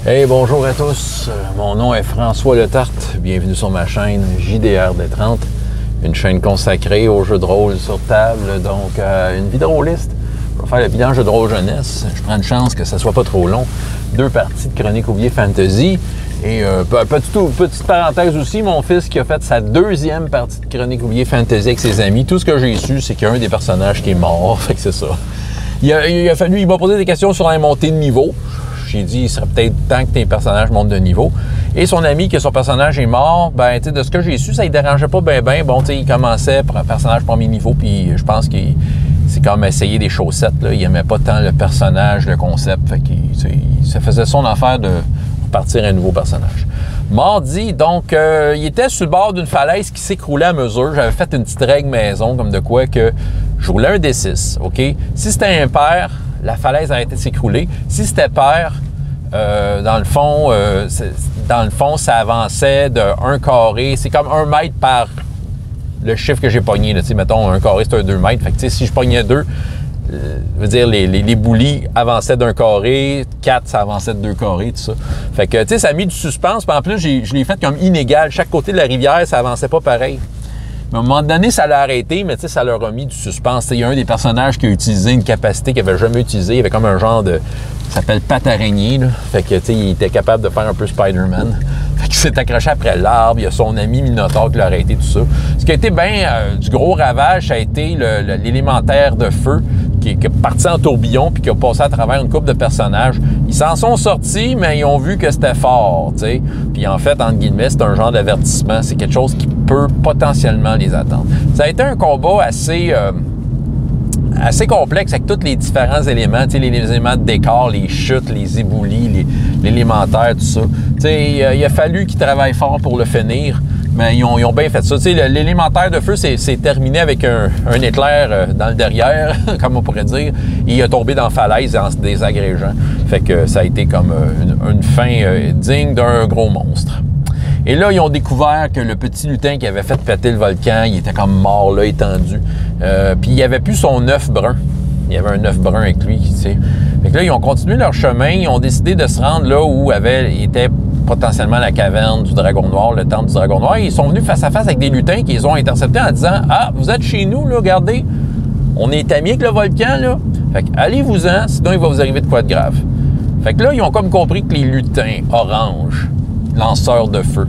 Hey, bonjour à tous. Mon nom est François Letarte. Bienvenue sur ma chaîne JDR D30, une chaîne consacrée aux jeux de rôle sur table. Donc, une vidéoliste. Je vais faire le bilan jeu de rôle jeunesse. Je prends une chance que ça soit pas trop long. 2 parties de Chroniques oubliées Fantasy. Et petite parenthèse aussi, mon fils qui a fait sa 2e partie de Chroniques oubliées Fantasy avec ses amis. Tout ce que j'ai su, c'est qu'il y a un des personnages qui est mort. Fait que c'est ça. Il m'a posé des questions sur la montée de niveau. J'ai dit, il serait peut-être temps que tes personnages montent de niveau. Et son ami, que son personnage est mort, ben, tu sais, de ce que j'ai su, ça ne dérangeait pas bien. Bon, tu sais, il commençait pour un personnage premier niveau, puis je pense qu'il c'est comme essayer des chaussettes, là. Il n'aimait pas tant le personnage, le concept. Fait qu'il, ça faisait son affaire de partir un nouveau personnage. Mardi, donc, il était sur le bord d'une falaise qui s'écroulait à mesure. J'avais fait une petite règle maison, comme de quoi que je roulais un D6, OK? Si c'était impair, la falaise arrêtait de s'écrouler. Si c'était pair, dans le fond, ça avançait de 1 carré. C'est comme 1 mètre par le chiffre que j'ai pogné. Là. Mettons, 1 carré, c'est un 2 mètres. Fait que, si je pognais 2, veut dire, les boulis avançaient d'1 carré. 4, ça avançait de 2 carrés, tout ça. Fait que, tu sais, ça a mis du suspense. Puis en plus, je l'ai fait comme inégal. Chaque côté de la rivière, ça avançait pas pareil. Mais à un moment donné, ça l'a arrêté, mais ça leur a mis du suspense. Il y a un des personnages qui a utilisé une capacité qu'il n'avait jamais utilisée. Il avait comme un genre de... Ça s'appelle patte araignée. Là. Fait que, il était capable de faire un peu Spider-Man. Fait qu'il s'est accroché après l'arbre. Il y a son ami Minotaur qui l'a arrêté, tout ça. Ce qui a été du gros ravage, ça a été l'élémentaire de feu qui est parti en tourbillon puis qui a passé à travers une couple de personnages. Ils s'en sont sortis, mais ils ont vu que c'était fort, tu sais. Puis en fait, entre guillemets, c'est un genre d'avertissement. C'est quelque chose qui peut potentiellement les attendre. Ça a été un combat assez complexe avec tous les différents éléments, tu sais, les éléments de décor, les chutes, les éboulis, l'élémentaire, tout ça. Tu sais, il a fallu qu'ils travaillent fort pour le finir. Mais ils ont bien fait ça. Tu sais, l'élémentaire de feu, c'est terminé avec un éclair dans le derrière, comme on pourrait dire. Et il a tombé dans la falaise en se désagrégeant. Fait que ça a été comme une fin digne d'un gros monstre. Et là, ils ont découvert que le petit lutin qui avait fait péter le volcan, il était comme mort là, étendu. Puis il n'y avait plus son œuf brun. Il y avait un œuf brun avec lui, tu sais. Fait que là, ils ont continué leur chemin. Ils ont décidé de se rendre là où était potentiellement la caverne du Dragon Noir, le temple du Dragon Noir. Ils sont venus face à face avec des lutins qui les ont interceptés en disant « Ah, vous êtes chez nous, là, regardez. On est amis avec le volcan, là. Fait que allez-vous-en, sinon il va vous arriver de quoi de grave. » Fait que là, ils ont comme compris que les lutins orange, lanceurs de feu,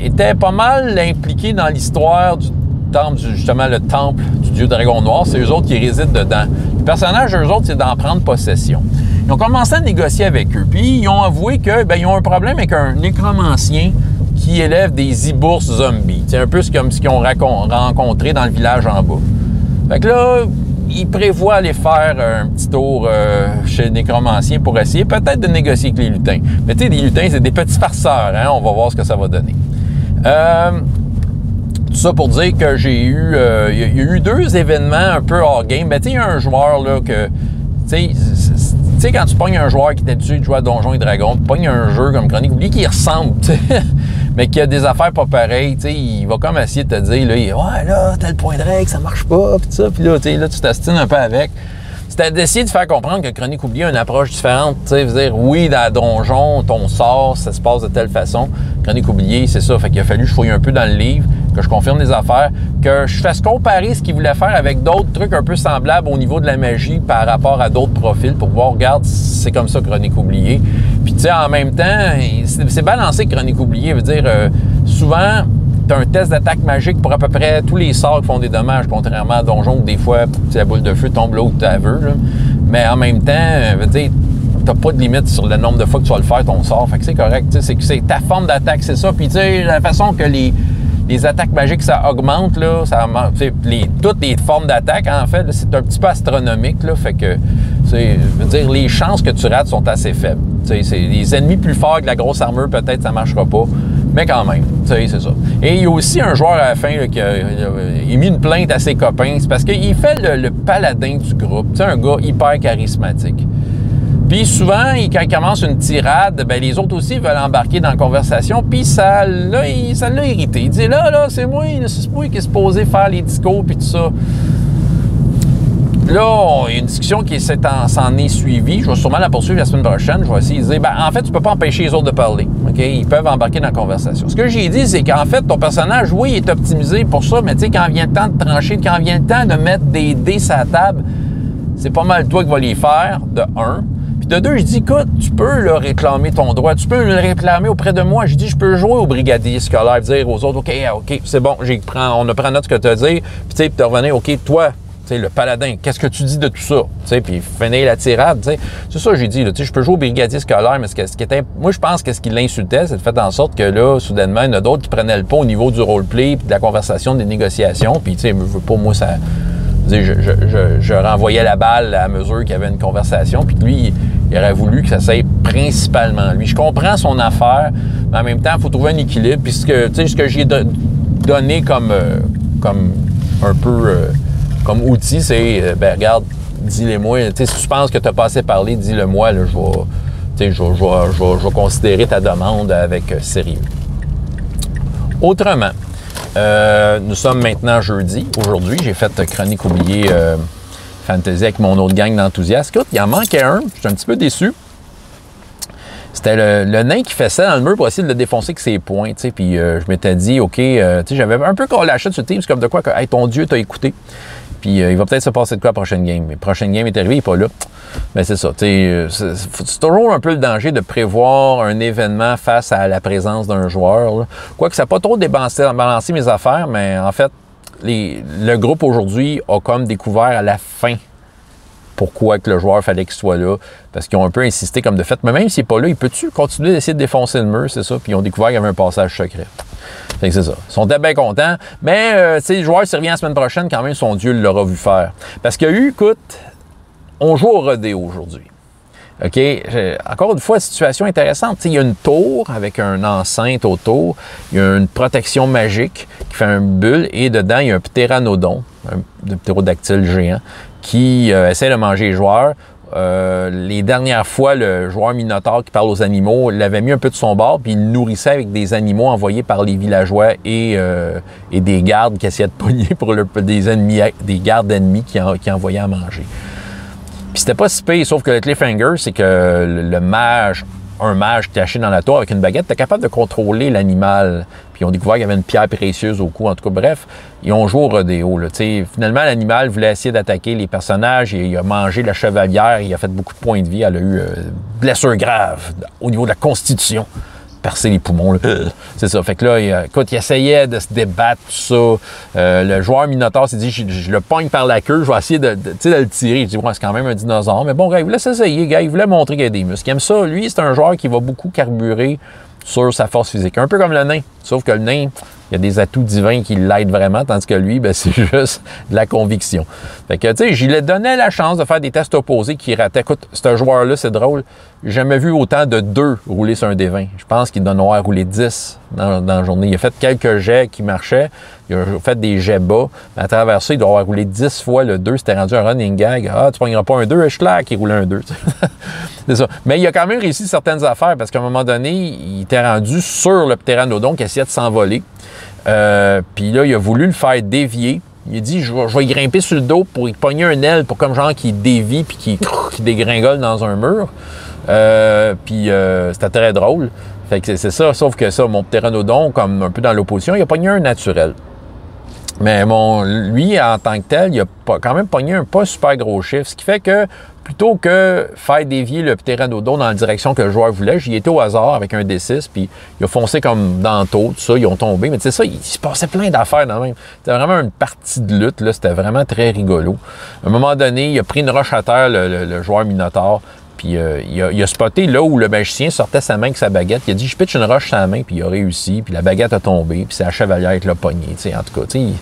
étaient pas mal impliqués dans l'histoire du temple, justement le temple du dieu Dragon Noir. C'est eux autres qui résident dedans. Le personnage, eux autres, c'est d'en prendre possession. Ils ont commencé à négocier avec eux. Puis, ils ont avoué qu'ils ont un problème avec un nécromancien qui élève des ibourses zombies. C'est un peu comme ce qu'ils ont rencontré dans le village en bas. Fait que là, ils prévoient aller faire un petit tour chez le nécromancien pour essayer peut-être de négocier avec les lutins. Mais tu sais, les lutins, c'est des petits farceurs. Hein? On va voir ce que ça va donner. Tout ça pour dire que il y a eu 2 événements un peu hors game. Ben, tu sais, il y a un joueur là que... Tu sais, quand tu pognes un joueur qui était habitué de jouer à Donjons et Dragons, tu pognes un jeu comme Chroniques oubliées qui ressemble, mais qui a des affaires pas pareilles, tu sais, il va comme essayer de te dire, là, ouais, là, tel point de règle, ça marche pas, pis ça, puis là, tu sais, là, tu t'astines un peu avec. C'était d'essayer de faire comprendre que Chroniques oubliées a une approche différente, tu sais, dire, oui, dans Donjon, ton sort, ça se passe de telle façon. Chroniques oubliées, c'est ça, fait qu'il a fallu que je fouille un peu dans le livre, que je confirme des affaires, que je fasse comparer ce qu'il voulait faire avec d'autres trucs un peu semblables au niveau de la magie par rapport à d'autres profils pour voir, regarde, c'est comme ça Chroniques oubliées. Puis tu sais, en même temps, c'est balancé Chroniques oubliées, veut dire, souvent, tu as un test d'attaque magique pour à peu près tous les sorts qui font des dommages, contrairement à Donjon où des fois, la boule de feu tombe là où tu veux, là. Mais en même temps, veut dire, t'as pas de limite sur le nombre de fois que tu vas le faire ton sort, fait que c'est correct, c'est ta forme d'attaque, c'est ça. Puis tu sais, la façon que les attaques magiques, ça augmente, là, toutes les formes d'attaque, en fait, c'est un petit peu astronomique, là, fait que, veut dire, les chances que tu rates sont assez faibles. Les ennemis plus forts que la grosse armure, peut-être, ça marchera pas, mais quand même, c'est ça. Et il y a aussi un joueur à la fin là, qui a mis une plainte à ses copains, c'est parce qu'il fait le paladin du groupe, un gars hyper charismatique. Puis souvent, quand il commence une tirade, ben les autres aussi veulent embarquer dans la conversation, puis ça l'a irrité. Il dit là, c'est moi qui est supposé faire les discours, puis tout ça. là, il y a une discussion qui s'en est suivie. Je vais sûrement la poursuivre la semaine prochaine. Je vais essayer de dire, ben, en fait, tu peux pas empêcher les autres de parler. OK? Ils peuvent embarquer dans la conversation. Ce que j'ai dit, c'est qu'en fait, ton personnage, oui, il est optimisé pour ça, mais tu sais, quand vient le temps de trancher, quand vient le temps de mettre des dés sur la table, c'est pas mal toi qui vas les faire, de un. Puis de deux, je dis, écoute, tu peux là, réclamer ton droit, tu peux le réclamer auprès de moi. Je dis, je peux jouer au brigadier scolaire, dire aux autres, OK, c'est bon, on a pris en note ce que tu as dit, puis tu sais, puis revenir, OK, toi, le paladin, qu'est-ce que tu dis de tout ça? Puis finir la tirade. T'sais. C'est ça que j'ai dit. Là, je peux jouer au brigadier scolaire, mais moi, je pense que ce qui l'insultait, c'est de faire en sorte que là, soudainement, il y en a d'autres qui prenaient le pas au niveau du roleplay, puis de la conversation, des négociations. Puis, tu sais, je veux pas, moi, ça. Je renvoyais la balle à mesure qu'il y avait une conversation, puis que lui, il aurait voulu que ça soit principalement lui. Je comprends son affaire, mais en même temps, il faut trouver un équilibre. Puis ce que j'ai donné comme un peu. Comme outil, c'est, ben regarde, dis-les-moi, si tu penses que tu as pas assez parlé, dis-le-moi, là, je vais considérer ta demande avec sérieux. Autrement, nous sommes maintenant jeudi. Aujourd'hui, j'ai fait Chronique oubliée Fantasy avec mon autre gang d'enthousiastes. Écoute, il en manquait un, je suis un petit peu déçu. C'était le nain qui fait ça dans le mur pour essayer de le défoncer avec ses poings, tu sais, puis je m'étais dit, OK, j'avais un peu relâché sur Teams, comme de quoi que, hey, ton Dieu t'a écouté. Puis il va peut-être se passer de quoi la prochaine game. Mais la prochaine game est arrivée, il n'est pas là. Mais c'est ça. C'est toujours un peu le danger de prévoir un événement face à la présence d'un joueur. Là. Quoique ça n'a pas trop balancé mes affaires, mais en fait, le groupe aujourd'hui a comme découvert à la fin pourquoi que le joueur fallait qu'il soit là. Parce qu'ils ont un peu insisté comme de fait. Mais même s'il n'est pas là, il peut-tu continuer d'essayer de défoncer le mur, c'est ça? Puis ils ont découvert qu'il y avait un passage secret. Fait que c'est ça. Ils sont bien contents. Mais, tu sais, le joueur, s'il revient la semaine prochaine, quand même, son Dieu l'aura vu faire. Parce qu'il y a eu, écoute, on joue au rodéo aujourd'hui. OK? Encore une fois, situation intéressante. Tu sais, il y a une tour avec un enceinte autour. Il y a une protection magique qui fait une bulle. Et dedans, il y a un ptéranodon, un ptérodactyle géant, qui essaie de manger les joueurs. Les dernières fois, le joueur Minotaure qui parle aux animaux l'avait mis un peu de son bord, puis il le nourrissait avec des animaux envoyés par les villageois et des gardes qui essayaient de pogner pour des gardes ennemis qui envoyaient à manger. Puis c'était pas si pire, sauf que le cliffhanger, c'est que un mage caché dans la tour avec une baguette était capable de contrôler l'animal. Puis ils ont découvert qu'il y avait une pierre précieuse au cou. En tout cas, bref, ils ont joué au rodéo. Là. Finalement, l'animal voulait essayer d'attaquer les personnages. Il a mangé la chevalière. Il a fait beaucoup de points de vie. Elle a eu blessure grave au niveau de la constitution. Percer les poumons. C'est ça. Fait que là, écoute, il essayait de se débattre, tout ça. Le joueur Minotaure s'est dit, je le pogne par la queue, je vais essayer de le tirer. Je dis, ouais, c'est quand même un dinosaure. Mais bon, gars, il voulait s'essayer, gars. Il voulait montrer qu'il y a des muscles. Il aime ça. Lui, c'est un joueur qui va beaucoup carburer sur sa force physique. Un peu comme le nain. Sauf que le nain, il y a des atouts divins qui l'aident vraiment, tandis que lui, ben, c'est juste de la conviction. Fait que, tu sais, j'y lui donnais la chance de faire des tests opposés qui rataient. Écoute, ce joueur-là, c'est drôle. J'ai jamais vu autant de 2 rouler sur un D20. Je pense qu'il doit en avoir roulé 10 dans la journée. Il a fait quelques jets qui marchaient. Il a fait des jets bas. Mais à travers ça, il doit avoir roulé 10 fois le 2. C'était rendu un running gag. Ah, tu ne prendras pas un 2, je claque, il roulait un 2. C'est ça. Mais il a quand même réussi certaines affaires parce qu'à un moment donné, il était rendu sur le ptéranodon qui essayait de s'envoler. Puis là, il a voulu le faire dévier. Il a dit, je vais y grimper sur le dos pour y pogner un aile pour comme genre qu'il dévie puis qu'il dégringole dans un mur. Puis c'était très drôle. Fait que c'est ça, sauf que ça, mon ptéranodon, comme un peu dans l'opposition, il a pogné un naturel. Mais lui, en tant que tel, il a quand même pogné un pas super gros chiffre, ce qui fait que plutôt que faire dévier le ptéranodon dans la direction que le joueur voulait, j'y étais au hasard avec un D6, puis il a foncé comme dans le taux, tout ça, ils ont tombé. Mais tu sais ça, il se passait plein d'affaires dans le même. C'était vraiment une partie de lutte, là, c'était vraiment très rigolo. À un moment donné, il a pris une roche à terre, le joueur Minotaure, puis il a spoté là où le magicien sortait sa main avec sa baguette. Il a dit, je pitch une roche sur la main, puis il a réussi, puis la baguette a tombé, puis c'est la chevalière qui l'a pogné. En tout cas, tu sais,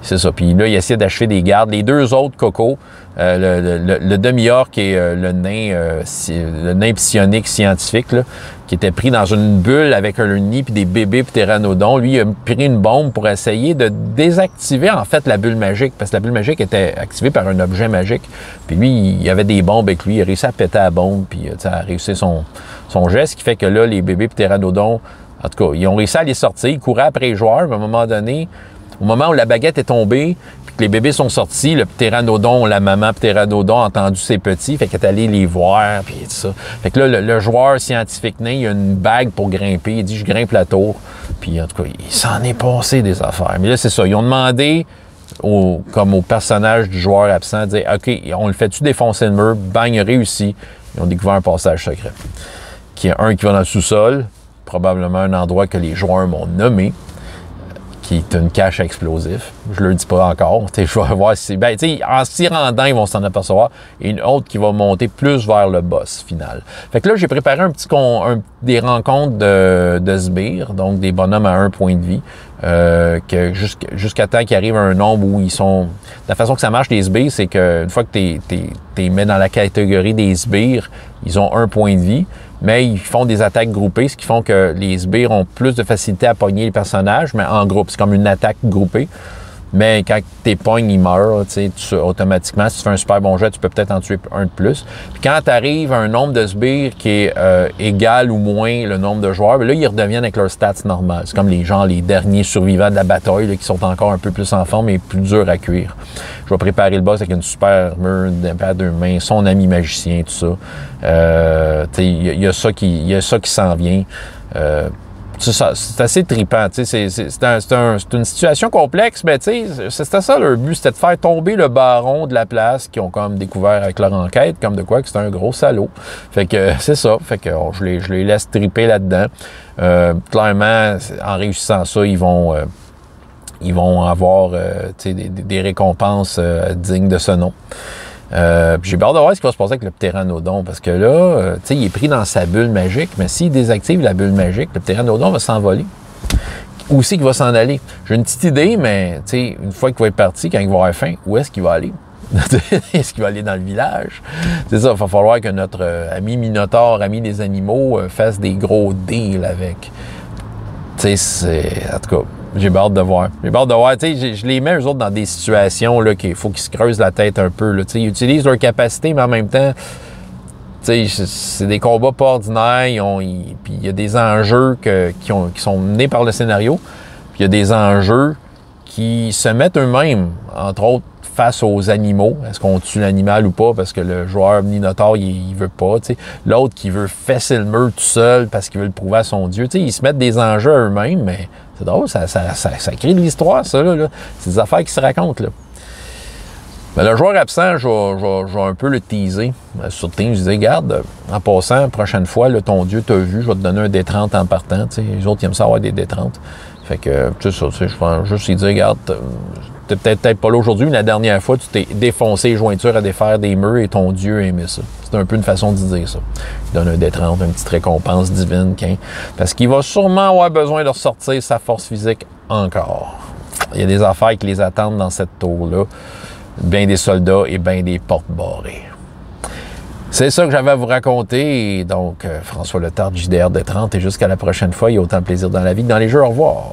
c'est ça. Puis là, il essaie d'achever des gardes. Les 2 autres cocos, le demi-orc et le nain psionique scientifique, là, qui était pris dans une bulle avec un nid puis des bébés ptéranodons. Lui, il a pris une bombe pour essayer de désactiver, en fait, la bulle magique, parce que la bulle magique était activée par un objet magique. Puis lui, il y avait des bombes avec lui. Il a réussi à péter la bombe, puis a réussi son geste, ce qui fait que là, les bébés ptéranodons, en tout cas, ils ont réussi à les sortir. Ils couraient après les joueurs, mais à un moment donné, Au moment où la baguette est tombée, puis que les bébés sont sortis, le ptéranodon, la maman ptéranodon a entendu ses petits, fait qu'elle est allée les voir, puis tout ça. Fait que là, le joueur scientifique né, il a une bague pour grimper. Il dit, je grimpe la tour. Puis en tout cas, il s'en est passé des affaires. Mais là, c'est ça. Ils ont demandé, comme au personnage du joueur absent, de dire, OK, on le fait-tu défoncer le mur? Bang, il a réussi. Ils ont découvert un passage secret. Qui est un qui va dans le sous-sol, probablement un endroit que les joueurs m'ont nommé, qui est une cache à explosifs. Je ne le dis pas encore. Je vais voir si... Ben, en s'y rendant, ils vont s'en apercevoir. Et une autre qui va monter plus vers le boss final. Fait que là, j'ai préparé des rencontres de sbires, donc des bonhommes à 1 point de vie, que jusqu'à temps qu'il arrive un nombre où ils sont... La façon que ça marche, les sbires, c'est qu'une fois que tu les mets dans la catégorie des sbires, ils ont 1 point de vie. Mais ils font des attaques groupées, ce qui font que les sbires ont plus de facilité à pogner les personnages, mais en groupe. C'est comme une attaque groupée. Mais quand tes pognes, ils meurent, automatiquement. Si tu fais un super bon jet, tu peux peut-être en tuer un de plus. Puis quand tu arrives à un nombre de sbires qui est égal ou moins le nombre de joueurs, bien là, ils redeviennent avec leurs stats normales. C'est comme les derniers survivants de la bataille là, qui sont encore un peu plus en forme et plus durs à cuire. Je vais préparer le boss avec une super armure, d'impact à 2 mains, son ami magicien, tout ça. Il y a ça qui s'en vient. C'est assez trippant. C'est une situation complexe, mais c'était ça leur but, c'était de faire tomber le baron de la place qu'ils ont comme découvert avec leur enquête, comme de quoi que c'était un gros salaud. Fait que c'est ça. Fait que je les laisse tripper là-dedans. Clairement, en réussissant ça, ils vont avoir des récompenses dignes de ce nom. J'ai hâte de voir ce qui va se passer avec le ptéranodon, parce que là, il est pris dans sa bulle magique, mais s'il désactive la bulle magique, le ptéranodon va s'envoler. Où c'est qu'il va s'en aller? J'ai une petite idée, mais une fois qu'il va être parti, quand il va avoir faim, où est-ce qu'il va aller? Est-ce qu'il va aller dans le village? C'est ça, il va falloir que notre ami Minotaure, ami des animaux, fasse des gros deals avec. En tout cas, j'ai hâte de voir. Je les mets, eux autres, dans des situations là, qu'il faut qu'ils se creusent la tête un peu. Là. Ils utilisent leur capacité, mais en même temps, c'est des combats pas ordinaires. Puis il y a des enjeux qui sont menés par le scénario. Puis il y a des enjeux qui se mettent eux-mêmes, entre autres, face aux animaux. Est-ce qu'on tue l'animal ou pas? Parce que le joueur Minotaure, il veut pas. L'autre qui veut fesser le mur tout seul parce qu'il veut le prouver à son dieu. Ils se mettent des enjeux à eux-mêmes, mais c'est drôle, ça crée de l'histoire, ça. Là. C'est des affaires qui se racontent. Là. Mais le joueur absent, je vais un peu le teaser sur Teams. Je dis, regarde, en passant, la prochaine fois, là, ton dieu t'a vu, je vais te donner un D30 en partant. Les autres, ils aiment ça avoir des D30. Fait que, je vais juste lui dire, regarde, t'es peut-être pas là aujourd'hui, mais la dernière fois, tu t'es défoncé les jointures à défaire des murs et ton dieu aimait ça. C'est un peu une façon de dire ça. Il donne un D30, une petite récompense divine, parce qu'il va sûrement avoir besoin de ressortir sa force physique encore. Il y a des affaires qui les attendent dans cette tour-là. Bien des soldats et bien des portes barrées. C'est ça que j'avais à vous raconter. Et donc, François Letarte, JDR de 30. Et jusqu'à la prochaine fois, il y a autant de plaisir dans la vie que dans les jeux. Au revoir.